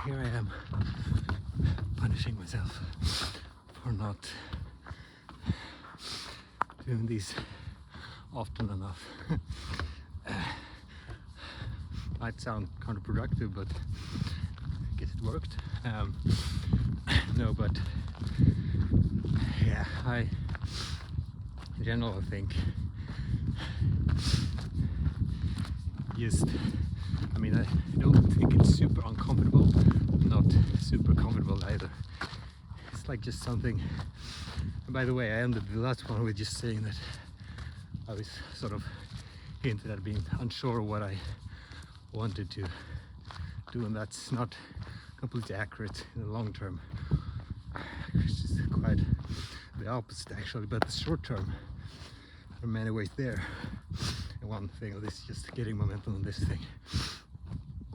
here I am punishing myself for not doing these often enough. Might sound counterproductive, but I guess it worked. No, but yeah, in general, I think I don't think it's super uncomfortable, not super comfortable either. It's like just something. And by the way, I ended the last one with just saying that I was sort of hinted at being unsure of what I wanted to do, and that's not completely accurate in the long term. It's just quite the opposite actually, but the short term are in many ways there. And one thing of this, just getting momentum on this thing.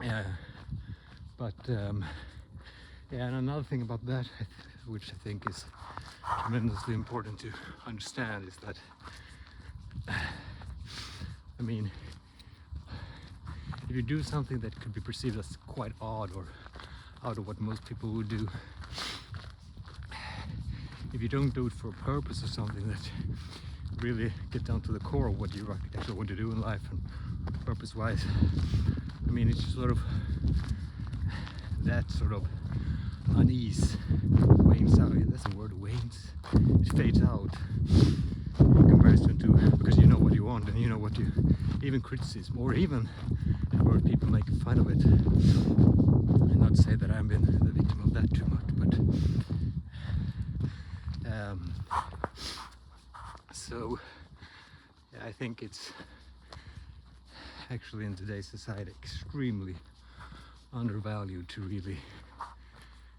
Yeah, and another thing about that, which I think is tremendously important to understand, is that if you do something that could be perceived as quite odd or out of what most people would do, if you don't do it for a purpose or something that really get down to the core of what you actually want to do in life and purpose-wise, it's just sort of that sort of unease wanes out. That's the word, wanes. It fades out in comparison to, because you know what you want and you know what you, even criticism or even where people make fun of it. And not say that I've been the victim of that too much, but so yeah, I think it's actually in today's society extremely undervalued to really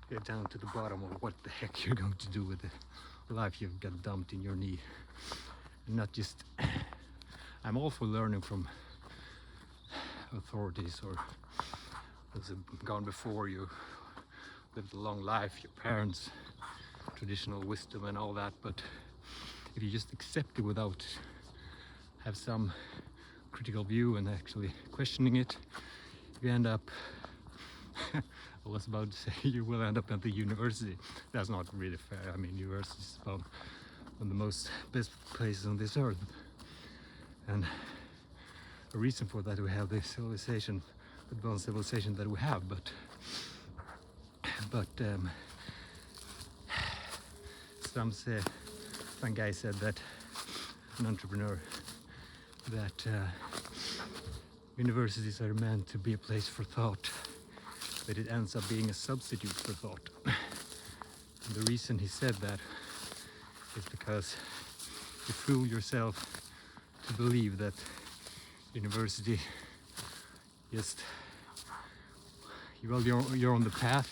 get down to the bottom of what the heck you're going to do with the life you've got dumped in your knee. And not just, I'm all for learning from authorities or those have gone before you, lived a long life, your parents, traditional wisdom and all that, but if you just accept it without have some critical view and actually questioning it, you end up I was about to say you will end up at the university. That's not really fair. University is about one of the most best places on this earth, and a reason for that we have this civilization, advanced civilization that we have, but some guy said that, an entrepreneur, that universities are meant to be a place for thought, but it ends up being a substitute for thought. And the reason he said that is because you fool yourself to believe that university just, you're on the path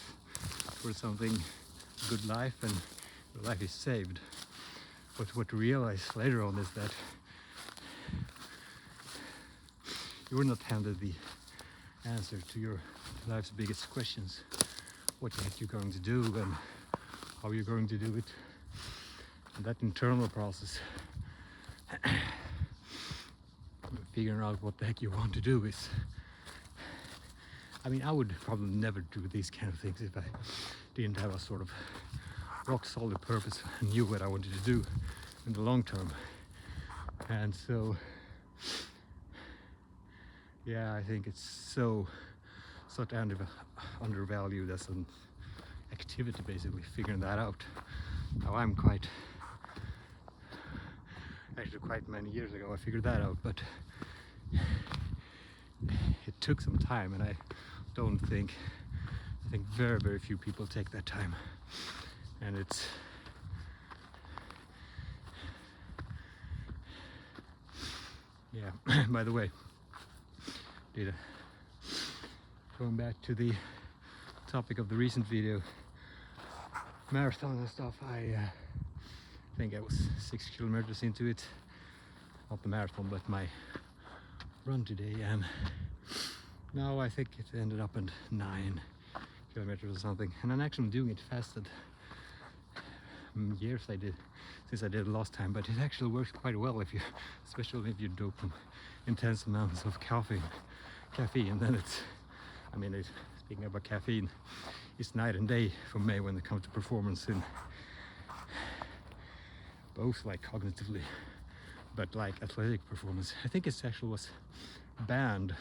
for something, good life, and your life is saved. But what you realize later on is that you were not handed the answer to your life's biggest questions. What the heck you're going to do and how you're going to do it. And that internal process, figuring out what the heck you want to do is, I would probably never do these kind of things if I didn't have a sort of rock solid purpose and knew what I wanted to do in the long term. And so yeah, I think it's such undervalued as an activity, basically figuring that out. Now I'm quite many years ago I figured that out, but it took some time, and I think very, very few people take that time. And it's yeah. By the way, going back to the topic of the recent video, marathon and stuff, I think I was 6 kilometers into it, not the marathon but my run today, and now I think it ended up at 9 kilometers or something, and I'm actually doing it faster years since I did it last time, but it actually works quite well especially if you dope intense amounts of caffeine, and then I mean, speaking about caffeine, it's night and day for me when it comes to performance in both like cognitively, but like athletic performance. I think it actually was banned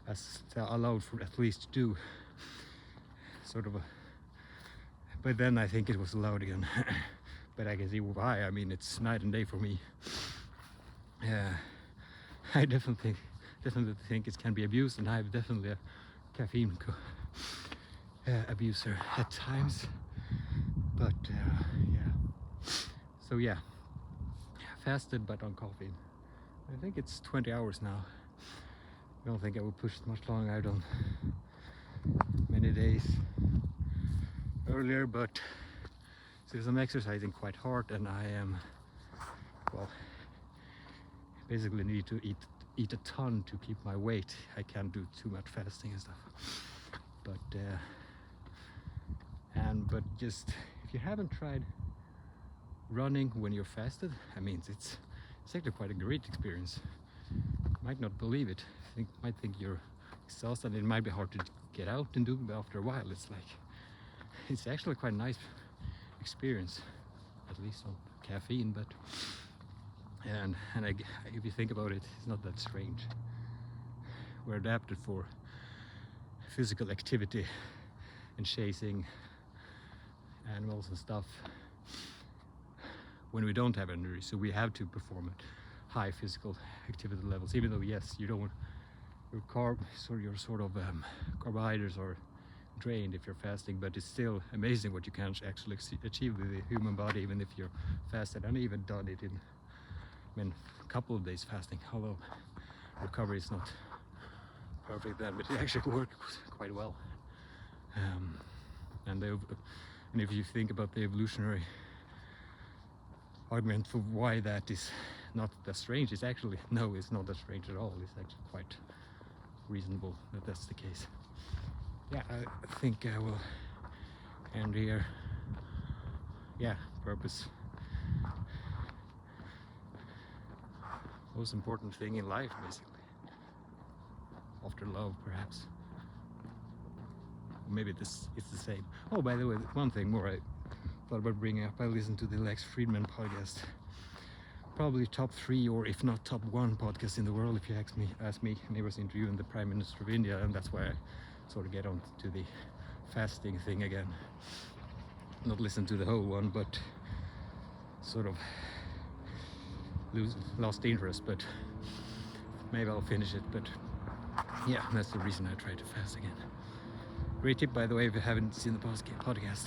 as allowed for athletes to do sort of a, but then I think it was allowed again. But I can see why. I mean, it's night and day for me. I definitely think it can be abused, and I'm definitely a caffeine abuser at times. But yeah. So yeah, fasted but on caffeine. I think it's 20 hours now. I don't think I will push it much longer. I've done many days earlier, but since I'm exercising quite hard and I am, well, basically need to eat a ton to keep my weight. I can't do too much fasting and stuff. But just if you haven't tried running when you're fasted, I mean, it's actually quite a great experience. You might not believe it. Might think you're exhausted, and it might be hard to get out and do, but after a while it's actually quite a nice experience, at least on caffeine. But if you think about it, it's not that strange. We're adapted for physical activity and chasing animals and stuff when we don't have energy, so we have to perform at high physical activity levels, even though yes, you don't, your sort of carbohydrates are drained if you're fasting, but it's still amazing what you can actually achieve with the human body, even if you're fasted. And even done it in, I mean, a couple of days fasting, although recovery is not perfect then, but it actually worked quite well. And if you think about the evolutionary argument for why that is not that strange, it's actually, no, it's not that strange at all. It's actually quite reasonable that that's the case. Yeah, I think I will end here. Yeah, purpose. Most important thing in life, basically. After love, perhaps. Maybe it's the same. Oh, by the way, one thing more I thought about bringing up. I listened to the Lex Friedman podcast. Probably top 3, or if not top 1 podcast in the world, if you ask me. And he was interviewing the Prime Minister of India, and that's why I sort of get on to the fasting thing again. Not listen to the whole one, but sort of lost interest, but maybe I'll finish it. But yeah, that's the reason I try to fast again. Great tip, by the way, if you haven't seen the podcast.